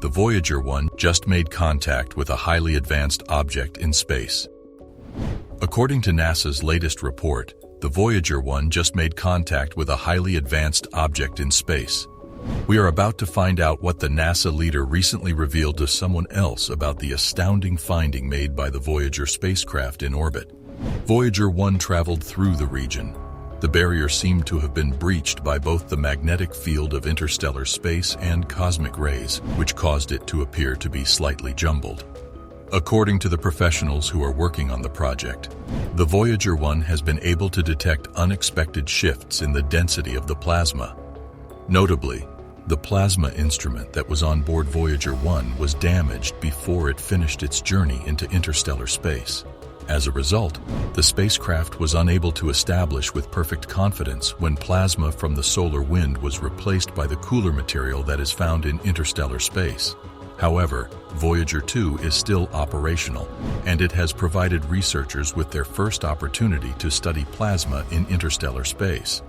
The Voyager 1 just made contact with a highly advanced object in space. According to NASA's latest report, the Voyager 1 just made contact with a highly advanced object in space. We are about to find out what the NASA leader recently revealed to someone else about the astounding finding made by the Voyager spacecraft in orbit. Voyager 1 traveled through the region. The barrier seemed to have been breached by both the magnetic field of interstellar space and cosmic rays, which caused it to appear to be slightly jumbled. According to the professionals who are working on the project, the Voyager 1 has been able to detect unexpected shifts in the density of the plasma. Notably, the plasma instrument that was on board Voyager 1 was damaged before it finished its journey into interstellar space. As a result, the spacecraft was unable to establish with perfect confidence when plasma from the solar wind was replaced by the cooler material that is found in interstellar space. However, Voyager 2 is still operational, and it has provided researchers with their first opportunity to study plasma in interstellar space.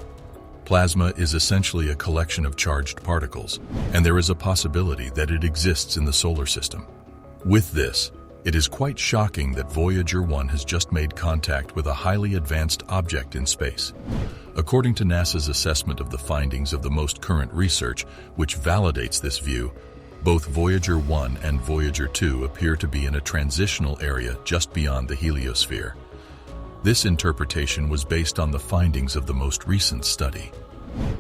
Plasma is essentially a collection of charged particles, and there is a possibility that it exists in the solar system. With this, it is quite shocking that Voyager 1 has just made contact with a highly advanced object in space. According to NASA's assessment of the findings of the most current research, which validates this view, both Voyager 1 and Voyager 2 appear to be in a transitional area just beyond the heliosphere. This interpretation was based on the findings of the most recent study.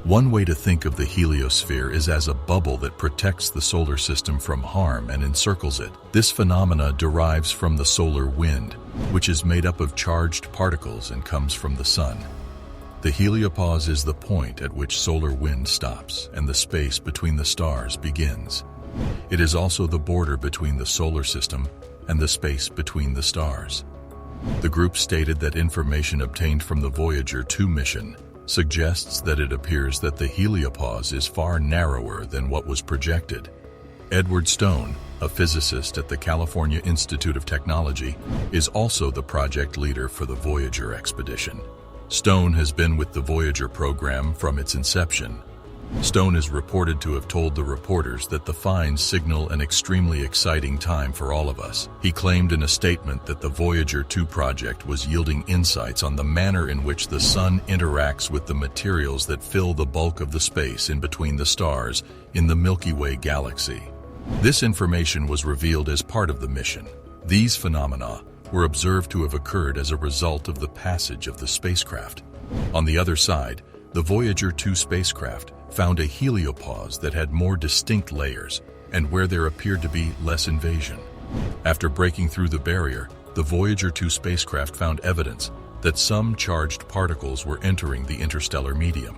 One way to think of the heliosphere is as a bubble that protects the solar system from harm and encircles it. This phenomena derives from the solar wind, which is made up of charged particles and comes from the sun. The heliopause is the point at which solar wind stops and the space between the stars begins. It is also the border between the solar system and the space between the stars. The group stated that information obtained from the Voyager 2 mission suggests that it appears that the heliopause is far narrower than what was projected. Edward Stone, a physicist at the California Institute of Technology, is also the project leader for the Voyager expedition. Stone has been with the Voyager program from its inception. Stone is reported to have told the reporters that the finds signal an extremely exciting time for all of us. He claimed in a statement that the Voyager 2 project was yielding insights on the manner in which the sun interacts with the materials that fill the bulk of the space in between the stars in the Milky Way galaxy. This information was revealed as part of the mission. These phenomena were observed to have occurred as a result of the passage of the spacecraft. On the other side, the Voyager 2 spacecraft found a heliopause that had more distinct layers and where there appeared to be less invasion. After breaking through the barrier, the Voyager 2 spacecraft found evidence that some charged particles were entering the interstellar medium.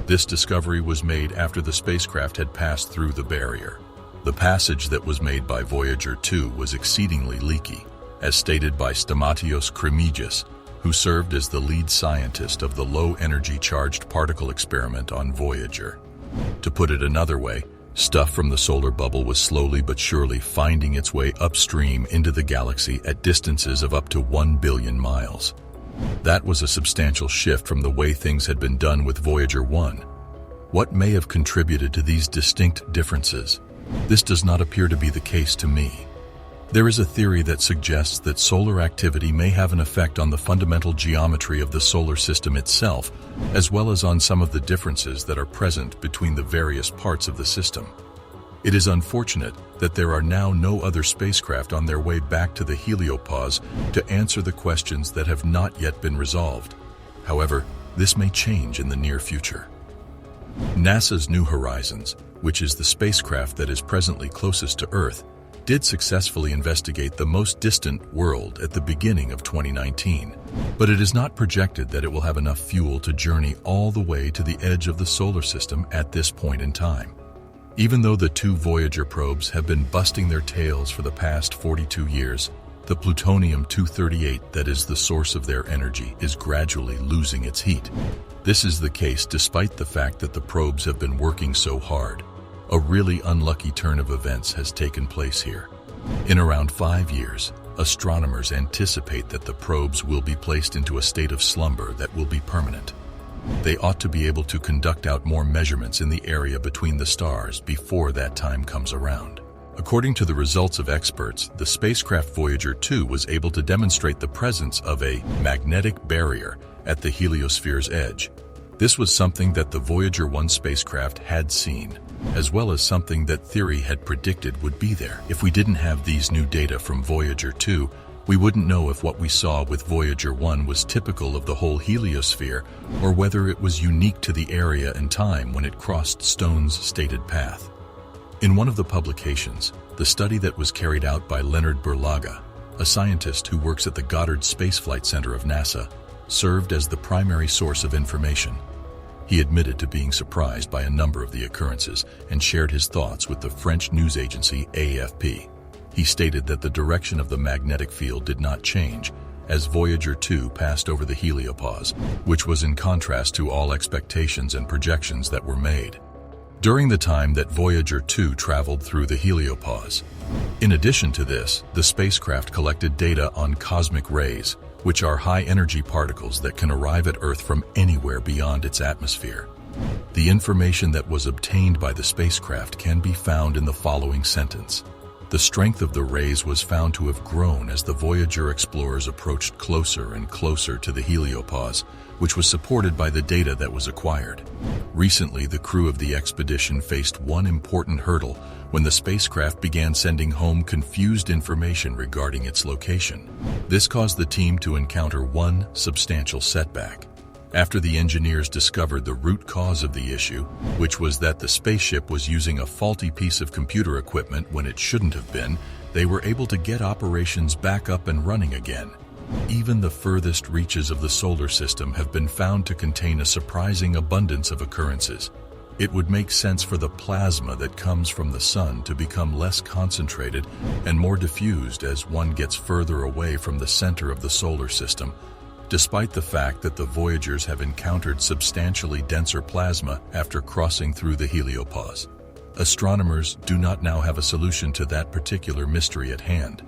This discovery was made after the spacecraft had passed through the barrier. The passage that was made by Voyager 2 was exceedingly leaky, as stated by Stamatios Krimidis, who served as the lead scientist of the low-energy charged particle experiment on Voyager. To put it another way, stuff from the solar bubble was slowly but surely finding its way upstream into the galaxy at distances of up to 1 billion miles. That was a substantial shift from the way things had been done with Voyager 1. What may have contributed to these distinct differences? This does not appear to be the case to me. There is a theory that suggests that solar activity may have an effect on the fundamental geometry of the solar system itself, as well as on some of the differences that are present between the various parts of the system. It is unfortunate that there are now no other spacecraft on their way back to the heliopause to answer the questions that have not yet been resolved. However, this may change in the near future. NASA's New Horizons, which is the spacecraft that is presently closest to Earth, did successfully investigate the most distant world at the beginning of 2019, but it is not projected that it will have enough fuel to journey all the way to the edge of the solar system at this point in time. Even though the two Voyager probes have been busting their tails for the past 42 years, the plutonium-238 that is the source of their energy is gradually losing its heat. This is the case despite the fact that the probes have been working so hard. A really unlucky turn of events has taken place here. In around 5 years, astronomers anticipate that the probes will be placed into a state of slumber that will be permanent. They ought to be able to conduct out more measurements in the area between the stars before that time comes around. According to the results of experts, the spacecraft Voyager 2 was able to demonstrate the presence of a magnetic barrier at the heliosphere's edge. This was something that the Voyager 1 spacecraft had seen, as well as something that theory had predicted would be there. If we didn't have these new data from Voyager 2, we wouldn't know if what we saw with Voyager 1 was typical of the whole heliosphere or whether it was unique to the area and time when it crossed Stone's stated path. In one of the publications, the study that was carried out by Leonard Berlanga, a scientist who works at the Goddard Space Flight Center of NASA, served as the primary source of information. He admitted to being surprised by a number of the occurrences and shared his thoughts with the French news agency AFP. He stated that the direction of the magnetic field did not change as Voyager 2 passed over the heliopause, which was in contrast to all expectations and projections that were made during the time that Voyager 2 traveled through the heliopause. In addition to this, the spacecraft collected data on cosmic rays, which are high-energy particles that can arrive at Earth from anywhere beyond its atmosphere. The information that was obtained by the spacecraft can be found in the following sentence. The strength of the rays was found to have grown as the Voyager explorers approached closer and closer to the heliopause, which was supported by the data that was acquired. Recently, the crew of the expedition faced one important hurdle when the spacecraft began sending home confused information regarding its location. This caused the team to encounter one substantial setback. After the engineers discovered the root cause of the issue, which was that the spaceship was using a faulty piece of computer equipment when it shouldn't have been, they were able to get operations back up and running again. Even the furthest reaches of the solar system have been found to contain a surprising abundance of occurrences. It would make sense for the plasma that comes from the sun to become less concentrated and more diffused as one gets further away from the center of the solar system, despite the fact that the Voyagers have encountered substantially denser plasma after crossing through the heliopause. Astronomers do not now have a solution to that particular mystery at hand.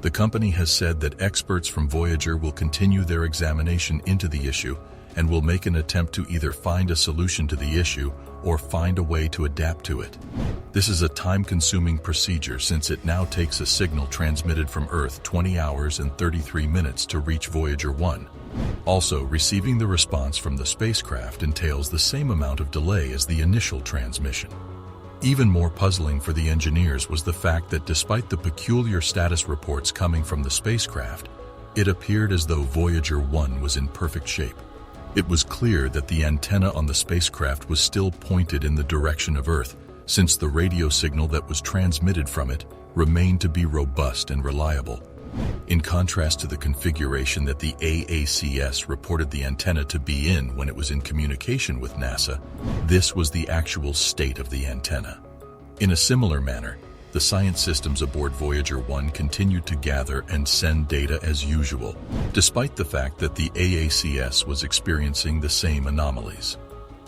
The company has said that experts from Voyager will continue their examination into the issue and will make an attempt to either find a solution to the issue or find a way to adapt to it. This is a time-consuming procedure since it now takes a signal transmitted from Earth 20 hours and 33 minutes to reach Voyager 1. Also, receiving the response from the spacecraft entails the same amount of delay as the initial transmission. Even more puzzling for the engineers was the fact that despite the peculiar status reports coming from the spacecraft, it appeared as though Voyager 1 was in perfect shape. It was clear that the antenna on the spacecraft was still pointed in the direction of Earth, since the radio signal that was transmitted from it remained to be robust and reliable. In contrast to the configuration that the AACS reported the antenna to be in when it was in communication with NASA, this was the actual state of the antenna. In a similar manner, the science systems aboard Voyager 1 continued to gather and send data as usual, despite the fact that the AACS was experiencing the same anomalies.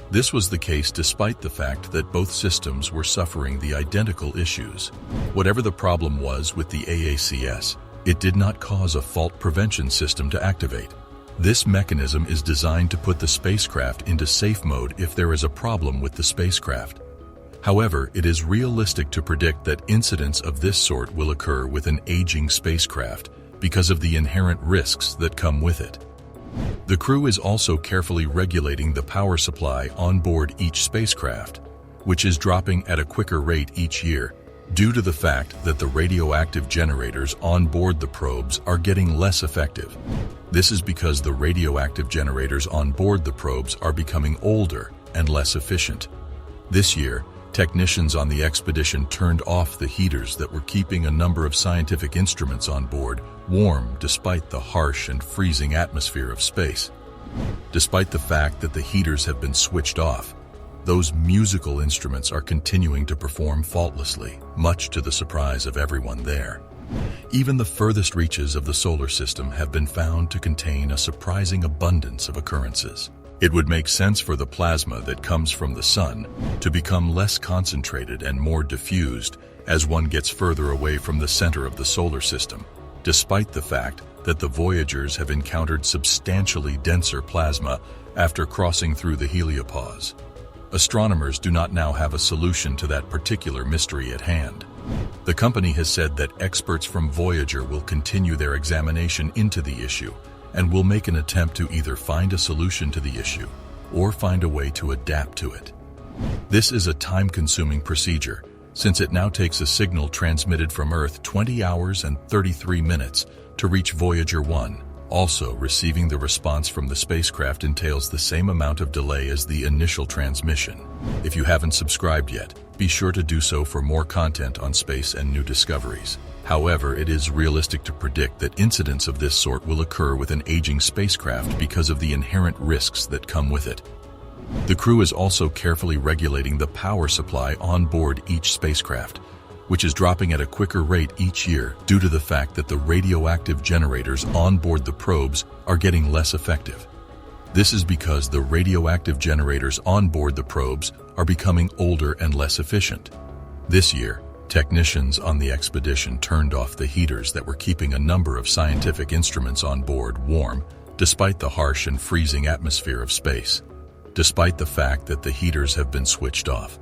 This was the case despite the fact that both systems were suffering the identical issues. Whatever the problem was with the AACS, it did not cause a fault prevention system to activate. This mechanism is designed to put the spacecraft into safe mode if there is a problem with the spacecraft. However, it is realistic to predict that incidents of this sort will occur with an aging spacecraft because of the inherent risks that come with it. The crew is also carefully regulating the power supply on board each spacecraft, which is dropping at a quicker rate each year, due to the fact that the radioactive generators on board the probes are getting less effective. This is because the radioactive generators on board the probes are becoming older and less efficient. This year, technicians on the expedition turned off the heaters that were keeping a number of scientific instruments on board warm despite the harsh and freezing atmosphere of space. Despite the fact that the heaters have been switched off, those musical instruments are continuing to perform faultlessly, much to the surprise of everyone there. Even the furthest reaches of the solar system have been found to contain a surprising abundance of occurrences. It would make sense for the plasma that comes from the sun to become less concentrated and more diffused as one gets further away from the center of the solar system, despite the fact that the Voyagers have encountered substantially denser plasma after crossing through the heliopause. Astronomers do not now have a solution to that particular mystery at hand. The company has said that experts from Voyager will continue their examination into the issue and will make an attempt to either find a solution to the issue or find a way to adapt to it. This is a time-consuming procedure, since it now takes a signal transmitted from Earth 20 hours and 33 minutes to reach Voyager 1. Also, receiving the response from the spacecraft entails the same amount of delay as the initial transmission. If you haven't subscribed yet, be sure to do so for more content on space and new discoveries. However, it is realistic to predict that incidents of this sort will occur with an aging spacecraft because of the inherent risks that come with it. The crew is also carefully regulating the power supply on board each spacecraft, which is dropping at a quicker rate each year due to the fact that the radioactive generators on board the probes are getting less effective. This is because the radioactive generators on board the probes are becoming older and less efficient. This year, technicians on the expedition turned off the heaters that were keeping a number of scientific instruments on board warm, despite the harsh and freezing atmosphere of space. Despite the fact that the heaters have been switched off,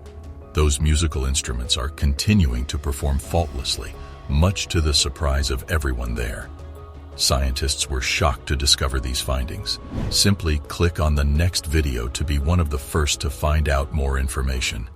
those musical instruments are continuing to perform faultlessly, much to the surprise of everyone there. Scientists were shocked to discover these findings. Simply click on the next video to be one of the first to find out more information.